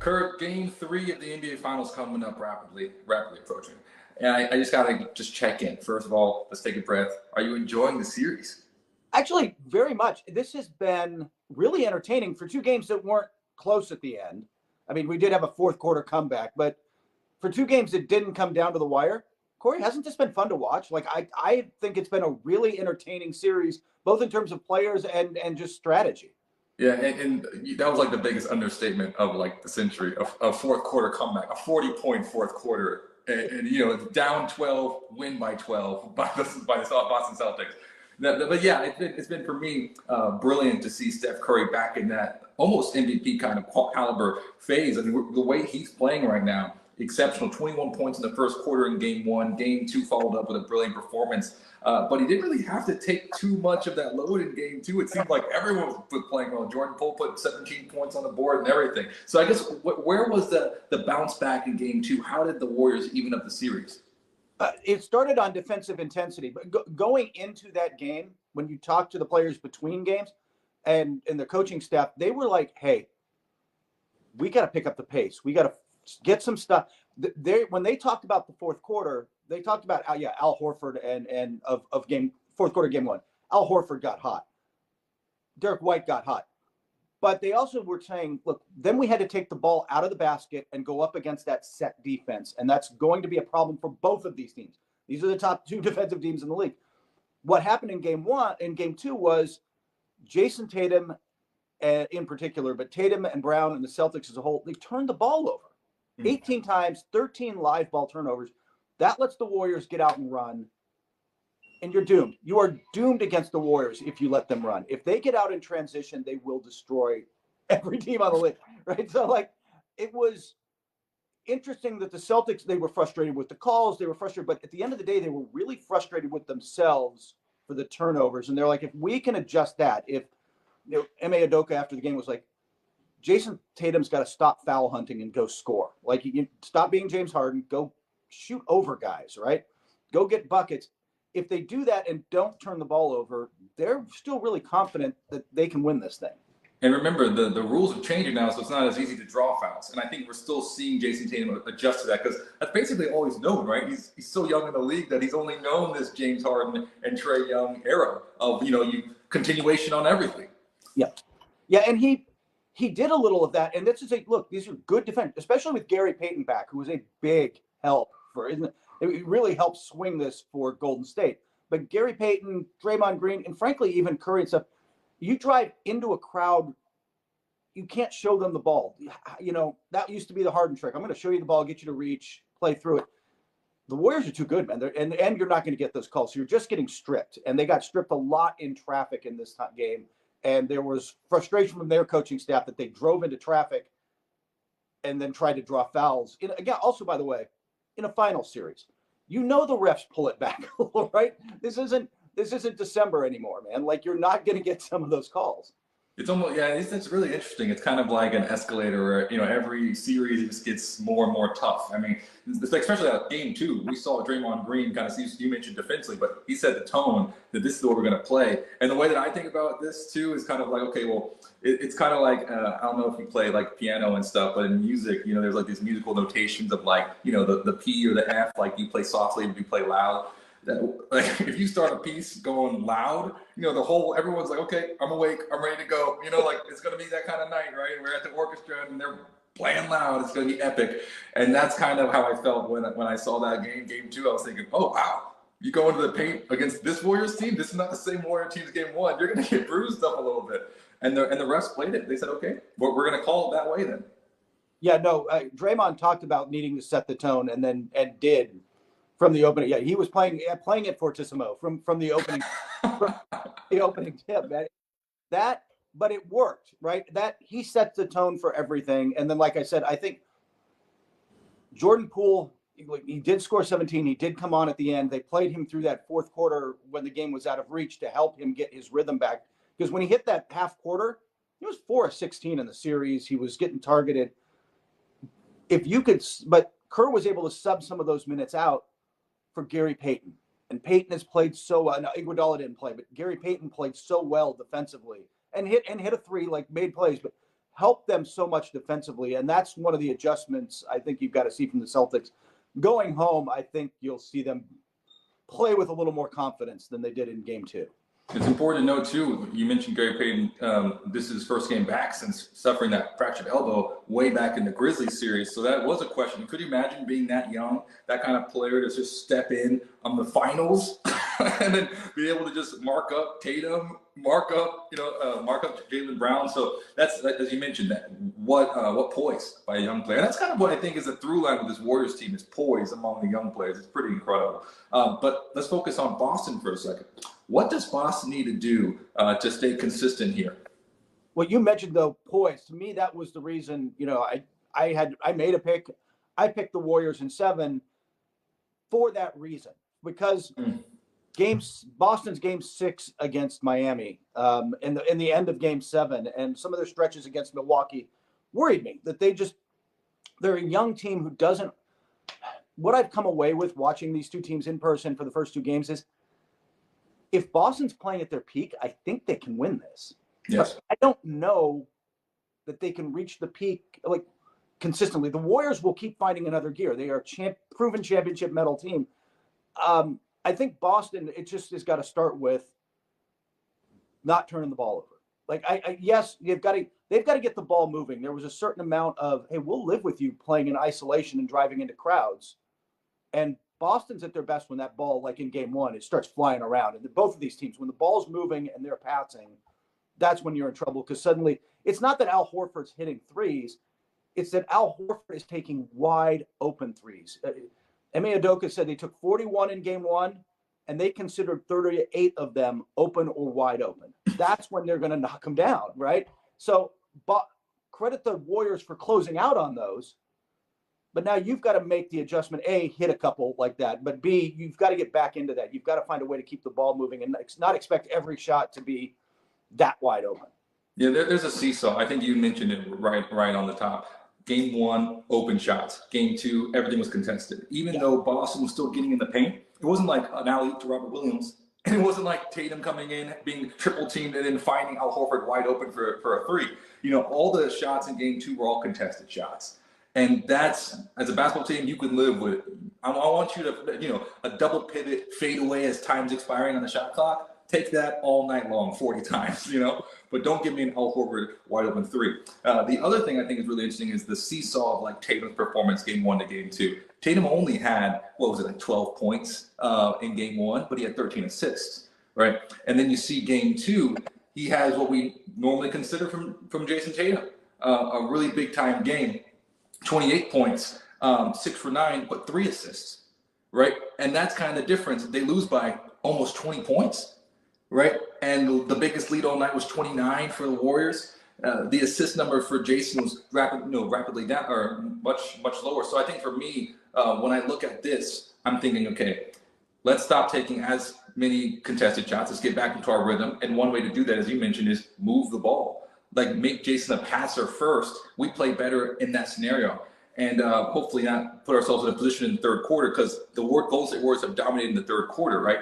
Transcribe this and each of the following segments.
Kurt, game 3 of the NBA Finals coming up rapidly approaching. And I just got to just check in. First of all, let's take a breath. Are you enjoying the series? Actually, very much. This has been really entertaining for two games that weren't close at the end. I mean, we did have a fourth quarter comeback, but for two games that didn't come down to the wire, Corey, hasn't this been fun to watch? Like, I think it's been a really entertaining series, both in terms of players and just strategy. Yeah, and that was like the biggest understatement of like the century, a fourth quarter comeback, a 40-point fourth quarter, and you know, it's down 12, win by 12 by the Boston Celtics. But yeah, it's been for me brilliant to see Steph Curry back in that almost MVP kind of caliber phase. I mean, the way he's playing right now, exceptional. 21 points in the first quarter in game 1. Game 2 followed up with a brilliant performance. But he didn't really have to take too much of that load in game 2. It seemed like everyone was playing well. Jordan Poole put 17 points on the board and everything. So I guess where was the bounce back in game 2? How did the Warriors even up the series? It started on defensive intensity, but going into that game, when you talk to the players between games and the coaching staff, they were like, hey, we got to pick up the pace. We got to get some stuff. When they talked about the fourth quarter, they talked about, Al Horford and of fourth quarter game 1. Al Horford got hot. Derek White got hot. But they also were saying, look, then we had to take the ball out of the basket and go up against that set defense. And that's going to be a problem for both of these teams. These are the top 2 defensive teams in the league. What happened in game 2 was Jason Tatum in particular, but Tatum and Brown and the Celtics as a whole, they turned the ball over 18 times, 13 live ball turnovers. That lets the Warriors get out and run. And you're doomed. You are doomed against the Warriors if you let them run. If they get out in transition, they will destroy every team on the league, right? So, like, it was interesting that the Celtics, they were frustrated with the calls. They were frustrated. But at the end of the day, they were really frustrated with themselves for the turnovers. And they're like, if we can adjust that, if Ime Udoka after the game was like, Jason Tatum's got to stop foul hunting and go score. Like, you stop being James Harden, go shoot over guys, right? Go get buckets. If they do that and don't turn the ball over, they're still really confident that they can win this thing. And remember, the rules have changed now, so it's not as easy to draw fouls. And I think we're still seeing Jason Tatum adjust to that because that's basically all he's known, right? He's so young in the league that he's only known this James Harden and Trae Young era of, continuation on everything. Yeah. Yeah, and he did a little of that. And this is look, these are good defense, especially with Gary Payton back, who was a big help for, isn't it? It really helped swing this for Golden State. But Gary Payton, Draymond Green, and frankly, even Curry and stuff, you drive into a crowd, you can't show them the ball. That used to be the Harden trick. I'm going to show you the ball, get you to reach, play through it. The Warriors are too good, man. And you're not going to get those calls. So you're just getting stripped. And they got stripped a lot in traffic in this game. And there was frustration from their coaching staff that they drove into traffic and then tried to draw fouls. Again, also, by the way, in a final series, the refs pull it back, right? This isn't December anymore, man. Like, you're not going to get some of those calls. It's almost, it's really interesting. It's kind of like an escalator where, every series it just gets more and more tough. I mean, especially at game 2, we saw Draymond Green kind of see, you mentioned defensively, but he set the tone that this is what we're going to play. And the way that I think about this too is kind of like, okay, well, it's kind of like, I don't know if you play like piano and stuff, but in music, there's like these musical notations of like, the P or the F, like you play softly, but you play loud. Like, if you start a piece going loud, everyone's like, okay, I'm awake, I'm ready to go. Like, it's going to be that kind of night, right? We're at the orchestra and they're playing loud. It's going to be epic. And that's kind of how I felt when I saw that game 2. I was thinking, oh, wow, you go into the paint against this Warriors team. This is not the same Warrior team as game 1. You're going to get bruised up a little bit. And the refs played it. They said, okay, we're going to call it that way then. Yeah, no, Draymond talked about needing to set the tone and did. From the opening, he was playing it fortissimo from the opening, from the opening tip. But it worked, right? That he sets the tone for everything. And then, like I said, I think Jordan Poole, he did score 17. He did come on at the end. They played him through that fourth quarter when the game was out of reach to help him get his rhythm back. Because when he hit that half quarter, he was 4 of 16 in the series. He was getting targeted. But Kerr was able to sub some of those minutes out for Gary Payton. And Payton has played so well. Now, Iguodala didn't play, but Gary Payton played so well defensively and hit a 3, like made plays, but helped them so much defensively. And that's one of the adjustments I think you've got to see from the Celtics. Going home, I think you'll see them play with a little more confidence than they did in game 2. It's important to note, too, you mentioned Gary Payton. This is his first game back since suffering that fractured elbow way back in the Grizzlies series. So that was a question. Could you imagine being that young, that kind of player to just step in on the finals and then be able to just mark up Tatum, mark up Jaylen Brown? So that's, as you mentioned, that what poise by a young player. And that's kind of what I think is a through line with this Warriors team is poise among the young players. It's pretty incredible. But let's focus on Boston for a second. What does Boston need to do to stay consistent here? Well, you mentioned, though, poise. To me, that was the reason, I made a pick. I picked the Warriors in 7 for that reason, because Boston's game 6 against Miami in the end of game 7 and some of their stretches against Milwaukee worried me that they're a young team who doesn't. What I've come away with watching these two teams in person for the first 2 games is, if Boston's playing at their peak, I think they can win this. Yes. But I don't know that they can reach the peak like consistently. The Warriors will keep finding another gear. They are proven championship medal team. I think Boston, it just has got to start with not turning the ball over. Like yes, they've got to get the ball moving. There was a certain amount of, hey, we'll live with you playing in isolation and driving into crowds. And Boston's at their best when that ball, like in game 1, it starts flying around. And both of these teams, when the ball's moving and they're passing, that's when you're in trouble, because suddenly it's not that Al Horford's hitting threes. It's that Al Horford is taking wide open threes. Ime Udoka said they took 41 in game 1, and they considered 38 of them open or wide open. That's when they're going to knock them down, right? So credit the Warriors for closing out on those. But now you've got to make the adjustment, A, hit a couple like that, but B, you've got to get back into that. You've got to find a way to keep the ball moving and not expect every shot to be that wide open. Yeah, there's a seesaw. I think you mentioned it right on the top. Game 1, open shots. Game 2, everything was contested. Even though Boston was still getting in the paint, it wasn't like an alley-oop to Robert Williams. And it wasn't like Tatum coming in, being triple teamed, and then finding Al Horford wide open for a 3. All the shots in game 2 were all contested shots. And that's, as a basketball team, you can live with. I want you to, a double pivot, fade away as time's expiring on the shot clock. Take that all night long, 40 times, But don't give me an Al Horford wide open 3. The other thing I think is really interesting is the seesaw of like Tatum's performance game 1 to game 2. Tatum only had, 12 points in game 1, but he had 13 assists, right? And then you see game 2, he has what we normally consider from Jason Tatum, a really big time game. 28 points, 6 for 9, but 3 assists, right? And that's kind of the difference. They lose by almost 20 points, right? And the biggest lead all night was 29 for the Warriors. The assist number for Jason was rapidly down, or much lower. So I think for me, when I look at this, I'm thinking, okay, let's stop taking as many contested shots. Let's get back into our rhythm. And one way to do that, as you mentioned, is move the ball. Like make Jason a passer first. We play better in that scenario, and hopefully not put ourselves in a position in the third quarter, because the Golden State Warriors have dominated in the third quarter, right?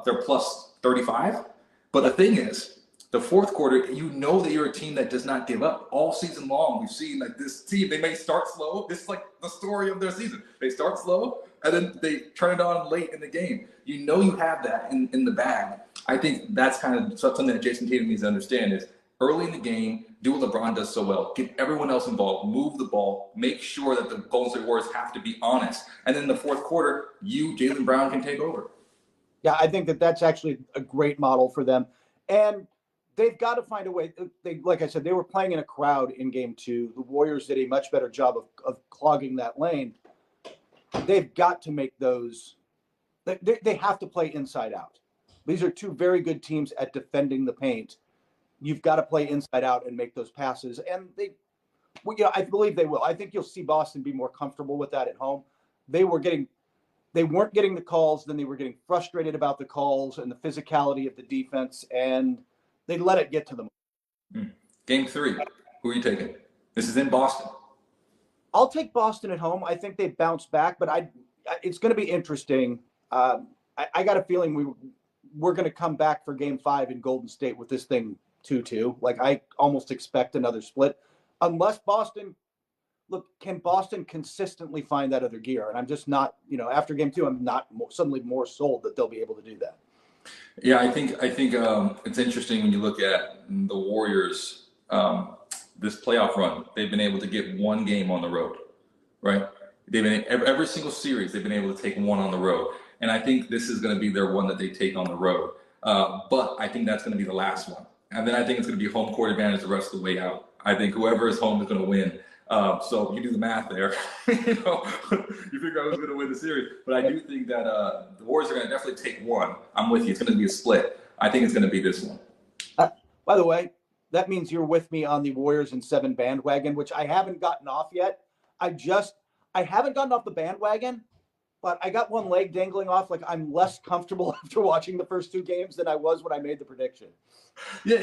They're plus 35, but the thing is, the fourth quarter, that you're a team that does not give up. All season long, we've seen like this team. They may start slow. This is like the story of their season. They start slow, and then they turn it on late in the game. You have that in the bag. I think that's kind of something that Jason Tatum needs to understand is, early in the game, do what LeBron does so well. Get everyone else involved. Move the ball. Make sure that the Golden State Warriors have to be honest. And then in the fourth quarter, Jaylen Brown, can take over. Yeah, I think that's actually a great model for them. And they've got to find a way. Like I said, they were playing in a crowd in game 2. The Warriors did a much better job of clogging that lane. They've got to make those. They have to play inside out. These are 2 very good teams at defending the paint. You've got to play inside out and make those passes. And I believe they will. I think you'll see Boston be more comfortable with that at home. They weren't getting the calls, then they were getting frustrated about the calls and the physicality of the defense, and they let it get to them. Game 3, who are you taking? This is in Boston. I'll take Boston at home. I think they bounce back, but it's going to be interesting. I got a feeling we're going to come back for game 5 in Golden State with this thing 2-2. Like, I almost expect another split unless Boston can Boston consistently find that other gear? And I'm just not, after game 2, I'm not suddenly more sold that they'll be able to do that. Yeah, I think it's interesting when you look at the Warriors, this playoff run. They've been able to get one game on the road, right? They've been every single series they've been able to take one on the road, and I think this is going to be their one that they take on the road. But I think that's going to be the last one, and then I think it's going to be home court advantage the rest of the way out. I think whoever is home is going to win. So you do the math there, you figure out who's going to win the series. But I do think that the Warriors are going to definitely take one. I'm with you. It's going to be a split. I think it's going to be this one. By the way, that means you're with me on the Warriors in 7 bandwagon, which I haven't gotten off yet. I haven't gotten off the bandwagon, but I got one leg dangling off. Like, I'm less comfortable after watching the first 2 games than I was when I made the prediction. Yeah,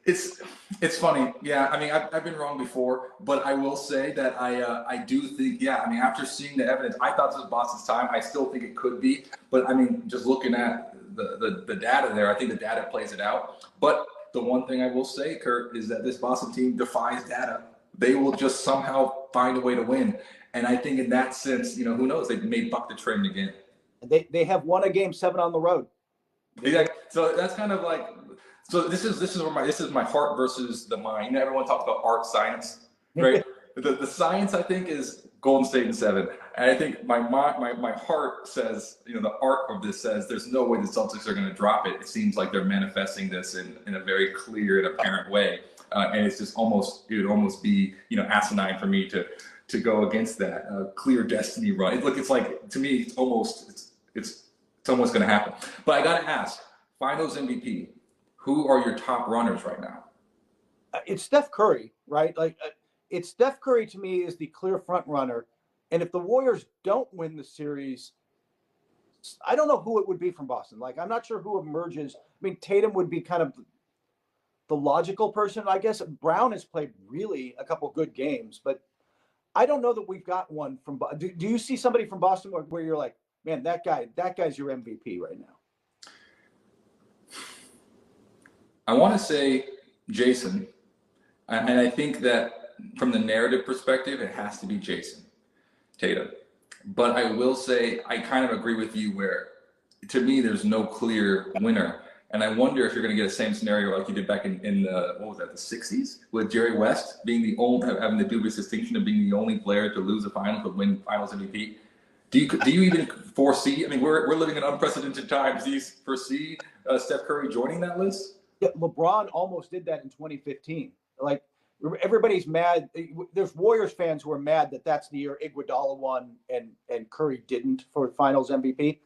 it's funny. Yeah, I mean, I've been wrong before, but I will say that I do think, yeah, I mean, after seeing the evidence, I thought this was Boston's time. I still think it could be, but I mean, just looking at the data there, I think the data plays it out. But the one thing I will say, Kurt, is that this Boston team defies data. They will just somehow find a way to win. And I think in that sense, who knows? They may buck the trend again. They have won a game 7 on the road. Exactly. So that's kind of like, so this is my heart versus the mind. Everyone talks about art science, right? the science, I think, is Golden State in 7. And I think my heart says, the art of this says there's no way the Celtics are going to drop it. It seems like they're manifesting this in a very clear and apparent way. And it's just it would almost be, asinine for me to go against that clear destiny run. It's like, to me, it's almost going to happen. But I got to ask, Finals MVP, who are your top runners right now? It's Steph Curry, right? Like, it's Steph Curry to me is the clear front runner. And if the Warriors don't win the series, I don't know who it would be from Boston. Like, I'm not sure who emerges. I mean, Tatum would be kind of the logical person, I guess. Brown has played really a couple good games, but I don't know that we've got one from. Do you see somebody from Boston where you're like, man, that guy's your MVP right now? I want to say Jason, and I think that from the narrative perspective, it has to be Jason Tatum. But I will say I kind of agree with you where, to me, there's no clear winner. And I wonder if you're going to get the same scenario like you did back in the 60s with Jerry West being having the dubious distinction of being the only player to lose a final but win Finals MVP. Do you even foresee? I mean, we're living in unprecedented times. Do you foresee Steph Curry joining that list? Yeah, LeBron almost did that in 2015. Like, everybody's mad. There's Warriors fans who are mad that that's the year Iguodala won and Curry didn't for Finals MVP.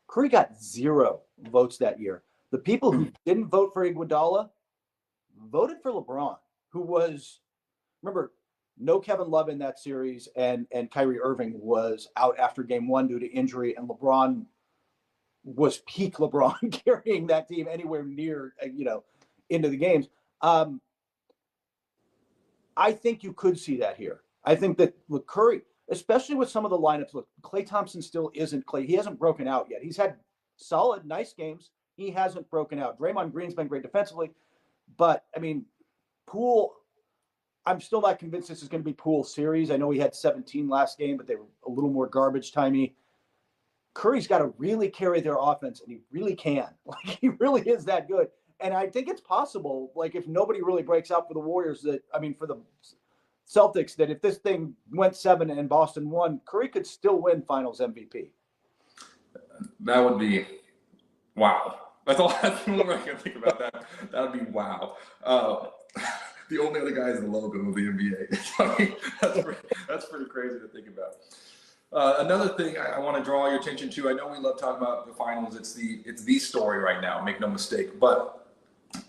Curry got 0 votes that year. The people who didn't vote for Iguodala voted for LeBron, who was, remember, no Kevin Love in that series, and Kyrie Irving was out after game 1 due to injury, and LeBron was peak LeBron carrying that team anywhere near, into the games. I think you could see that here. I think that Curry, especially with some of the lineups, Klay Thompson still isn't Klay. He hasn't broken out yet. He's had solid, nice games. He hasn't broken out. Draymond Green's been great defensively, but I mean, Poole, I'm still not convinced this is going to be Poole's series. I know he had 17 last game, but they were a little more garbage timey. Curry's got to really carry their offense, and he really can. Like, he really is that good. And I think it's possible, like, if nobody really breaks out for the Warriors, for the Celtics, that if this thing went 7 and Boston won, Curry could still win Finals MVP. That would be wow. That's all I can think about that. That would be wow. The only other guy is the logo of the NBA. I mean, that's pretty crazy to think about. Another thing I want to draw your attention to, I know we love talking about the finals. It's the story right now, make no mistake. But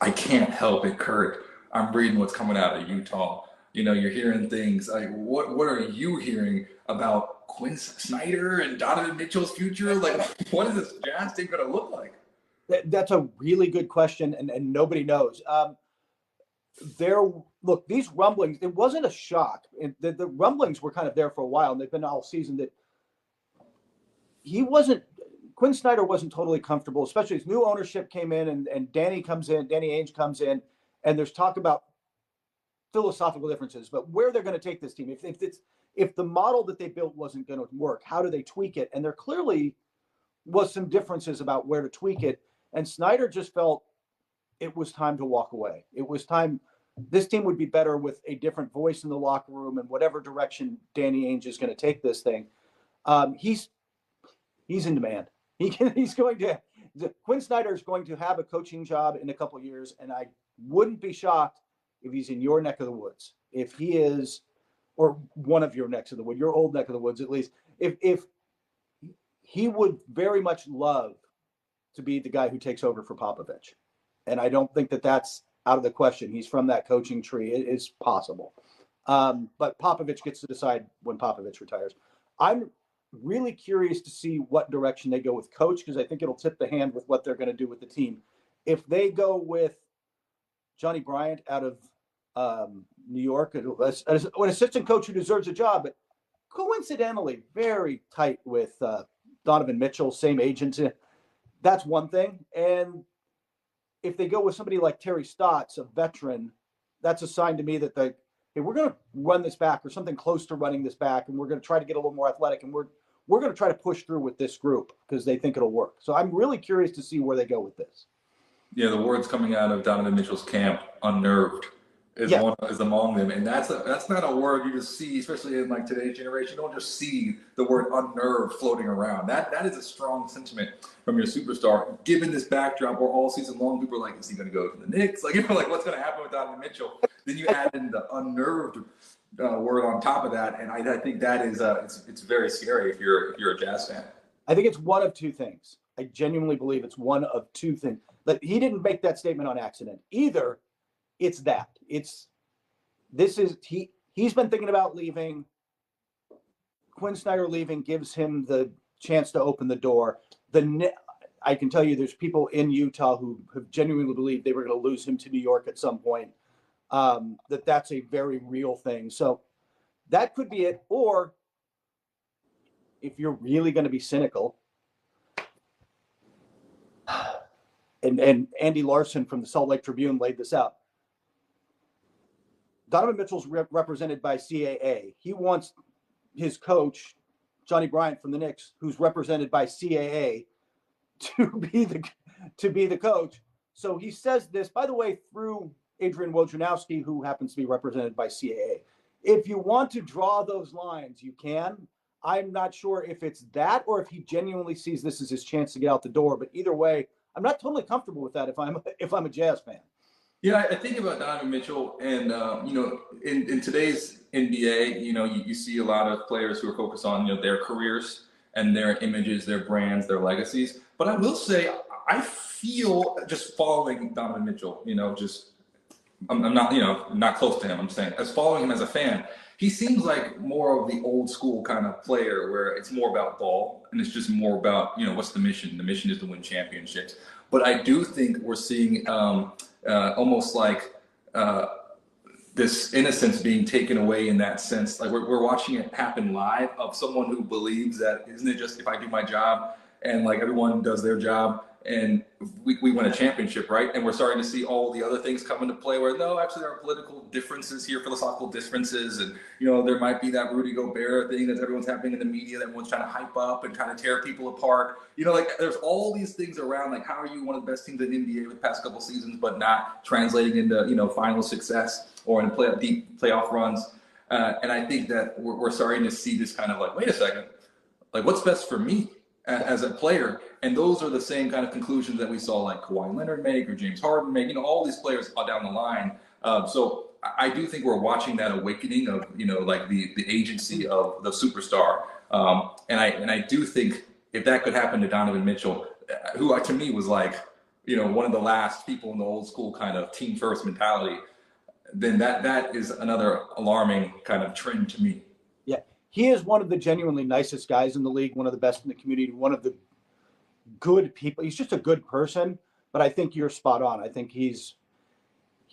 I can't help it, Kurt. I'm reading what's coming out of Utah. You're hearing things like, what are you hearing about Quin Snyder and Donovan Mitchell's future? Like, what is this Jazz team going to look like? That's a really good question, and nobody knows. These rumblings, it wasn't a shock. The rumblings were kind of there for a while, and they've been all season that Quin Snyder wasn't totally comfortable, especially as new ownership came in and Danny Ainge comes in, and there's talk about philosophical differences, but where they're going to take this team. If the model that they built wasn't going to work, how do they tweak it? And there clearly was some differences about where to tweak it. And Snyder just felt it was time to walk away. It was time. This team would be better with a different voice in the locker room, and whatever direction Danny Ainge is going to take this thing. He's in demand. He's going to. Quin Snyder is going to have a coaching job in a couple of years, and I wouldn't be shocked if he's in your neck of the woods. If he is, or one of your necks of the woods, your old neck of the woods at least. If he would very much love to be the guy who takes over for Popovich, and I don't think that that's out of the question. He's from that coaching tree. It is possible. But Popovich gets to decide when Popovich retires. I'm really curious to see what direction they go with coach, because I think it'll tip the hand with what they're going to do with the team. If they go with Johnny Bryant out of New York, an assistant coach who deserves a job, but coincidentally very tight with Donovan Mitchell, same agent, that's one thing. And if they go with somebody like Terry Stotts, a veteran, that's a sign to me that hey, we're going to run this back, or something close to running this back, and we're going to try to get a little more athletic, and we're going to try to push through with this group because they think it'll work. So I'm really curious to see where they go with this. Yeah, the words coming out of Donovan Mitchell's camp, unnerved, is among them, and that's not a word you just see, especially in like today's generation. You don't just see the word unnerved floating around. That is a strong sentiment from your superstar. Given this backdrop, where all season long people are like, is he going to go to the Knicks? Like, like what's going to happen with Donovan Mitchell? Then you add in the unnerved word on top of that, and I think that is it's very scary if you're a Jazz fan. I think it's one of two things. I genuinely believe it's one of two things. But he didn't make that statement on accident. Either it's that. He's been thinking about leaving. Quin Snyder leaving gives him the chance to open the door. I can tell you there's people in Utah who have genuinely believed they were going to lose him to New York at some point. That's a very real thing. So that could be it. Or if you're really going to be cynical, and Andy Larson from the Salt Lake Tribune laid this out. Donovan Mitchell's represented by CAA. He wants his coach, Johnny Bryant from the Knicks, who's represented by CAA, to be the coach. So he says this, by the way, through Adrian Wojnarowski, who happens to be represented by CAA. If you want to draw those lines, you can. I'm not sure if it's that or if he genuinely sees this as his chance to get out the door. But either way, I'm not totally comfortable with that if I'm a Jazz fan. Yeah, I think about Donovan Mitchell, and in today's NBA, you see a lot of players who are focused on their careers and their images, their brands, their legacies. But I will say, I feel just following Donovan Mitchell, I'm not not close to him. I'm saying as following him as a fan, he seems like more of the old school kind of player where it's more about ball and it's just more about what's the mission. The mission is to win championships. But I do think we're seeing almost like this innocence being taken away in that sense. Like we're watching it happen live of someone who believes that isn't it just if I do my job and like everyone does their job and we win a championship, right? And we're starting to see all the other things come into play where no, actually there are political differences here, philosophical differences, and there might be that Rudy Gobert thing that everyone's happening in the media that everyone's trying to hype up and trying to tear people apart. Like there's all these things around, like how are you one of the best teams in the NBA with the past couple seasons, but not translating into final success or in deep playoff runs. And I think that we're starting to see this kind of like, wait a second, like what's best for me as a player? And those are the same kind of conclusions that we saw like Kawhi Leonard make or James Harden make, all these players down the line. So I do think we're watching that awakening of, like the agency of the superstar. And I do think if that could happen to Donovan Mitchell, who to me was like, one of the last people in the old school kind of team first mentality, then that is another alarming kind of trend to me. Yeah. He is one of the genuinely nicest guys in the league, one of the best in the community, one of the good people. He's just a good person, but I think you're spot on. I think he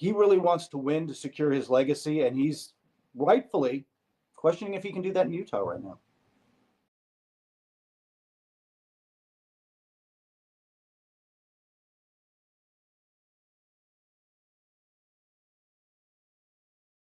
really wants to win to secure his legacy, and he's rightfully questioning if he can do that in Utah right now.